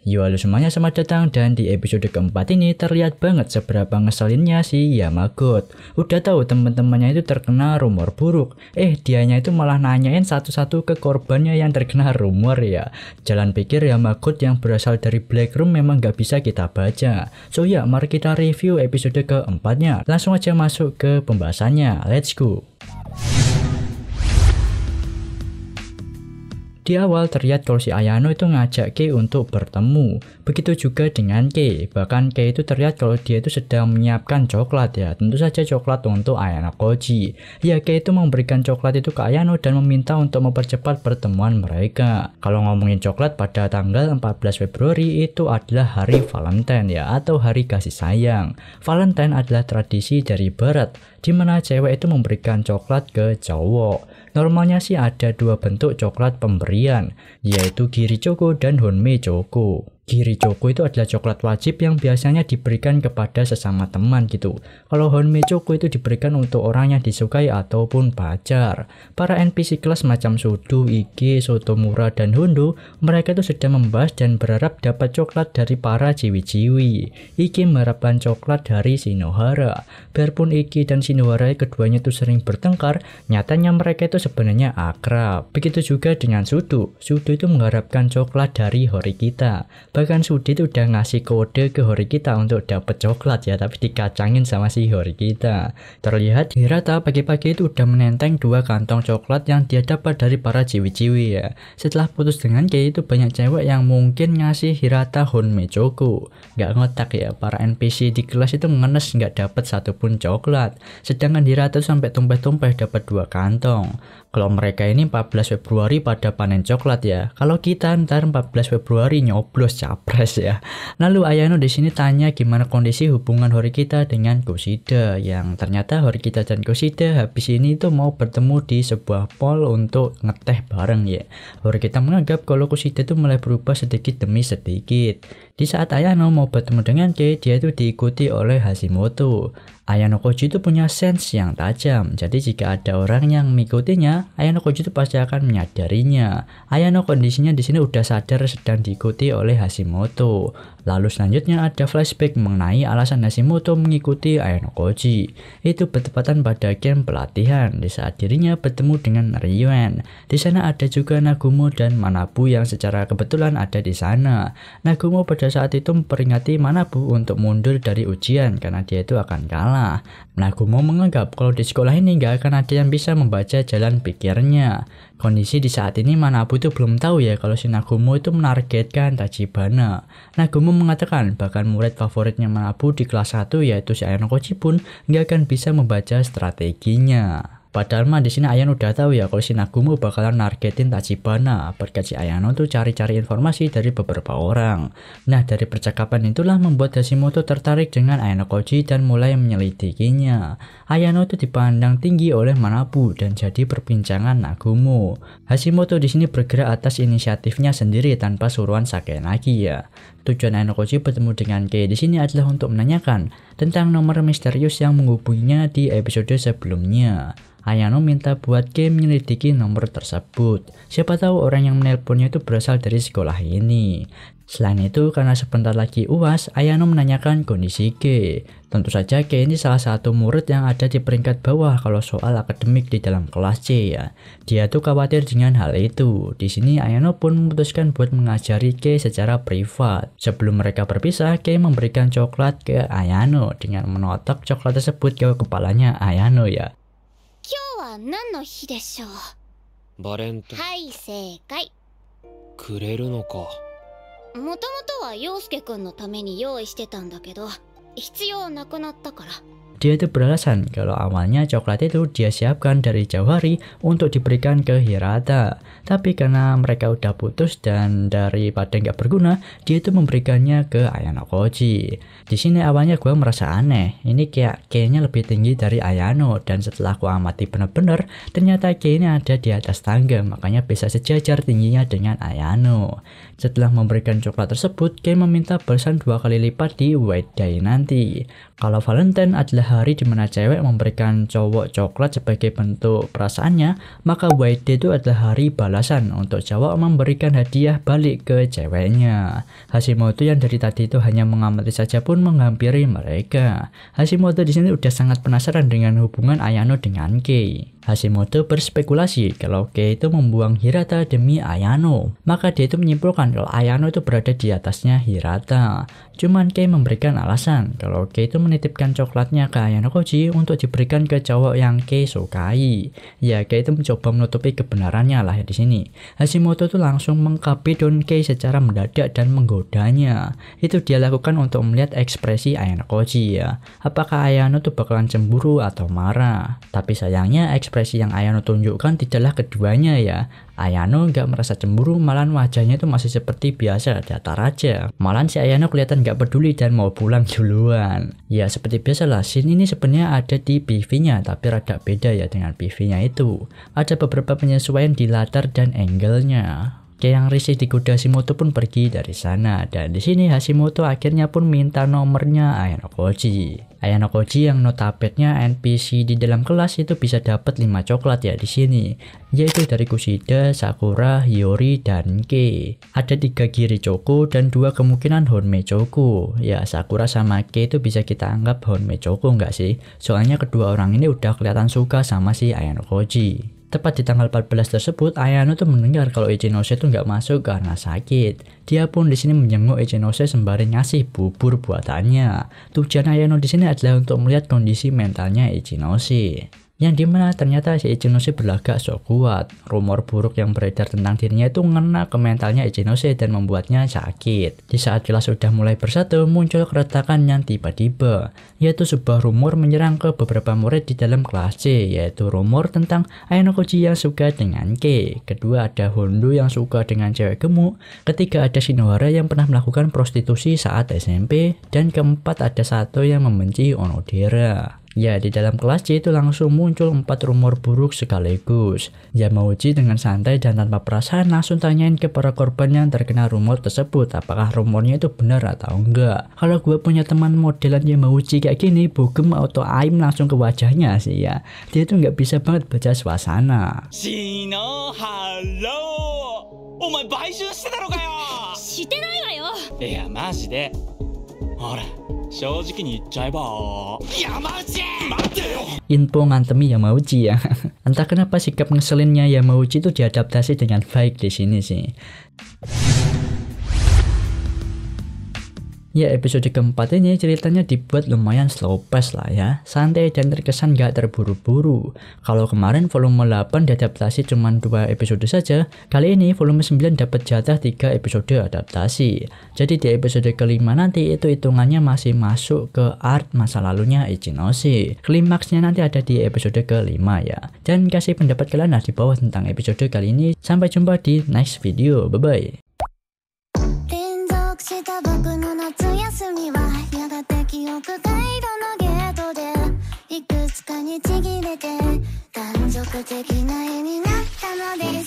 Yo halo semuanya, selamat datang, dan di episode keempat ini terlihat banget seberapa ngeselinnya si Yamagot. Udah tahu teman-temannya itu terkena rumor buruk, dianya itu malah nanyain satu-satu ke korbannya yang terkena rumor ya. Jalan pikir Yamagot yang berasal dari Black Room memang gak bisa kita baca. So ya, mari kita review episode keempatnya. Langsung aja masuk ke pembahasannya, let's go. Di awal terlihat kalau si Ayano itu ngajak Kei untuk bertemu. Begitu juga dengan Kei. Bahkan Kei itu terlihat kalau dia itu sedang menyiapkan coklat ya. Tentu saja coklat untuk Ayano Koji. Ya, Kei itu memberikan coklat itu ke Ayano dan meminta untuk mempercepat pertemuan mereka. Kalau ngomongin coklat, pada tanggal 14 Februari itu adalah hari Valentine ya, atau hari kasih sayang. Valentine adalah tradisi dari barat, di mana cewek itu memberikan coklat ke cowok. Normalnya sih ada dua bentuk coklat pemberian, yaitu Giri Choco dan Honmei Choco. Giri Choco itu adalah coklat wajib yang biasanya diberikan kepada sesama teman gitu. Kalau Honmei Choco itu diberikan untuk orang yang disukai ataupun pacar. Para NPC kelas macam Sudo, Ige, Sotomura, dan Hondo, mereka itu sedang membahas dan berharap dapat coklat dari para ciwi-ciwi. Ige mengharapkan coklat dari Shinohara. Biarpun Ige dan Shinohara keduanya itu sering bertengkar, nyatanya mereka itu sebenarnya akrab. Begitu juga dengan Sudo. Sudo itu mengharapkan coklat dari Horikita. Bahkan Sudo itu udah ngasih kode ke Horikita untuk dapat coklat ya, tapi dikacangin sama si Horikita. Terlihat Hirata pagi-pagi itu udah menenteng dua kantong coklat yang dia dapat dari para ciwi-ciwi ya. Setelah putus dengan Kei itu banyak cewek yang mungkin ngasih Hirata Honmei Choco. Gak ngotak ya, para NPC di kelas itu ngenes gak dapat satupun coklat. Sedangkan Hirata sampai tumpah-tumpah dapat dua kantong. Kalau mereka ini 14 Februari pada panen coklat ya. Kalau kita ntar 14 Februari nyoblos capres ya. Lalu Ayano di sini tanya gimana kondisi hubungan Horikita dengan Kushida, yang ternyata Horikita dan Kushida habis ini tuh mau bertemu di sebuah mall untuk ngeteh bareng ya. Horikita menganggap kalau Kushida itu mulai berubah sedikit demi sedikit. Di saat Ayano mau bertemu dengan Kei, dia itu diikuti oleh Hashimoto. Ayano Koji itu punya sense yang tajam, jadi jika ada orang yang mengikutinya, Ayano Koji itu pasti akan menyadarinya. Ayano kondisinya di sini udah sadar sedang diikuti oleh Hashimoto. Lalu selanjutnya ada flashback mengenai alasan Hashimoto mengikuti Ayano Koji. Itu bertepatan pada game pelatihan di saat dirinya bertemu dengan Ryuan. Di sana ada juga Nagumo dan Manabu yang secara kebetulan ada di sana. Nagumo pada saat itu memperingati Manabu untuk mundur dari ujian karena dia itu akan kalah. Nagumo menganggap kalau di sekolah ini nggak akan ada yang bisa membaca jalan pikirnya. Kondisi di saat ini Manabu itu belum tahu ya kalau si Nagumo itu menargetkan Tachibana. Nagumo mengatakan bahkan murid favoritnya Manabu di kelas 1 yaitu si Ayano Koji pun nggak akan bisa membaca strateginya. Padahal mah di sini Ayano udah tahu ya kalau si Nagumo bakalan nargetin Tachibana. Berkat si Ayano tuh cari-cari informasi dari beberapa orang. Nah, dari percakapan itulah membuat Hashimoto tertarik dengan Ayano Koji dan mulai menyelidikinya. Ayano itu dipandang tinggi oleh Manabu dan jadi perbincangan Nagumo. Hashimoto di sini bergerak atas inisiatifnya sendiri tanpa suruhan Sakenagi ya. Tujuan Ayano Koji bertemu dengan Kei di sini adalah untuk menanyakan tentang nomor misterius yang menghubunginya di episode sebelumnya. Ayano minta buat Kei menyelidiki nomor tersebut. Siapa tahu orang yang menelponnya itu berasal dari sekolah ini. Selain itu, karena sebentar lagi UAS, Ayano menanyakan kondisi Kei. Tentu saja Kei ini salah satu murid yang ada di peringkat bawah kalau soal akademik di dalam kelas C ya. Dia tuh khawatir dengan hal itu. Di sini Ayano pun memutuskan buat mengajari Kei secara privat. Sebelum mereka berpisah, Kei memberikan coklat ke Ayano dengan menotok coklat tersebut ke kepalanya Ayano ya. 今日は何の日でしょう。バレンタイン。はい、正解。くれるのか。もともとは陽介くんのために用意してたんだけど、必要なくなったから。 Dia itu beralasan kalau awalnya coklat itu dia siapkan dari jauh hari untuk diberikan ke Hirata. Tapi karena mereka udah putus dan daripada nggak berguna, dia itu memberikannya ke Ayano Koji. Di sini awalnya gue merasa aneh, ini kayaknya lebih tinggi dari Ayano, dan setelah gue amati bener-bener, ternyata kayaknya ada di atas tangga, makanya bisa sejajar tingginya dengan Ayano. Setelah memberikan coklat tersebut, Kei meminta balasan 2 kali lipat di White Day nanti. Kalau Valentine adalah hari di mana cewek memberikan cowok coklat sebagai bentuk perasaannya, maka White Day itu adalah hari balasan untuk cowok memberikan hadiah balik ke ceweknya. Hashimoto yang dari tadi itu hanya mengamati saja pun menghampiri mereka. Hashimoto di sini udah sangat penasaran dengan hubungan Ayano dengan Kei. Hashimoto berspekulasi kalau Kei itu membuang Hirata demi Ayano. Maka dia itu menyimpulkan kalau Ayano itu berada di atasnya Hirata. Cuman Kei memberikan alasan kalau Kei itu menitipkan coklatnya ke Ayano Koji untuk diberikan ke cowok yang Kei sukai. Ya, Kei itu mencoba menutupi kebenarannya lah ya di sini. Hashimoto itu langsung mengkapidon Kei secara mendadak dan menggodanya. Itu dia lakukan untuk melihat ekspresi Ayano Koji ya. Apakah Ayano tuh bakalan cemburu atau marah? Tapi sayangnya ekspresi yang Ayano tunjukkan tidaklah keduanya ya. Ayano nggak merasa cemburu, malahan wajahnya itu masih seperti biasa, datar aja. Malahan si Ayano kelihatan nggak peduli dan mau pulang duluan. Ya seperti biasa lah, scene ini sebenarnya ada di PV-nya, tapi rada beda ya dengan PV-nya itu. Ada beberapa penyesuaian di latar dan angle-nya. Kei yang risih digoda Hashimoto pun pergi dari sana, dan di sini Hashimoto akhirnya pun minta nomornya Ayano Koji. Ayano Koji yang notabene NPC di dalam kelas itu bisa dapat 5 coklat ya di sini, yaitu dari Kushida, Sakura, Hiyori, dan Kei. Ada 3 Giri Choco dan 2 kemungkinan Honmei Choco. Ya Sakura sama Kei itu bisa kita anggap Honmei Choco nggak sih? Soalnya kedua orang ini udah kelihatan suka sama si Ayano Koji. Tepat di tanggal 14 tersebut, Ayano tuh mendengar kalau Ichinose tuh nggak masuk karena sakit. Dia pun di sini menjenguk Ichinose sembari ngasih bubur buatannya. Tujuan Ayano di sini adalah untuk melihat kondisi mentalnya Ichinose. Yang dimana ternyata si Ichinose berlagak sok kuat. Rumor buruk yang beredar tentang dirinya itu ngena ke mentalnya Ichinose dan membuatnya sakit. Di saat kelas sudah mulai bersatu, muncul keretakan yang tiba-tiba, yaitu sebuah rumor menyerang ke beberapa murid di dalam kelas C, yaitu rumor tentang Ayano Koji yang suka dengan Kei. Kedua ada Hondo yang suka dengan cewek gemuk. Ketiga ada Shinohara yang pernah melakukan prostitusi saat SMP. Dan keempat ada Sato yang membenci Onodera. Ya, di dalam kelas C itu langsung muncul 4 rumor buruk sekaligus. Yamauchi dengan santai dan tanpa perasaan langsung tanyain ke para korban yang terkena rumor tersebut, apakah rumornya itu benar atau enggak. Kalau gue punya teman modelan Yamauchi kayak gini, bogem atau aim langsung ke wajahnya sih ya. Dia tuh nggak bisa banget baca suasana. Shinohara, omae baishū shite taro ka yo? Shite nai wa yo. Iya, maji de. Hora, shōjiki ni iccaiba. Yamauchi, matte yo. Info ngantemi Yamauchi ya. Entah kenapa sikap ngeselinnya Yamauchi itu diadaptasi dengan baik di sini sih. Ya, episode keempat ini ceritanya dibuat lumayan slow pace lah ya, santai dan terkesan gak terburu-buru. Kalau kemarin volume 8 diadaptasi cuma 2 episode saja, kali ini volume 9 dapat jatah 3 episode adaptasi. Jadi di episode kelima nanti itu hitungannya masih masuk ke art masa lalunya Ichinose. Klimaksnya nanti ada di episode kelima ya. Dan kasih pendapat kalian di bawah tentang episode kali ini. Sampai jumpa di next video, bye bye. した僕の夏休みはやがて記憶回路のゲートでいくつかにちぎれて断続的な絵になったのです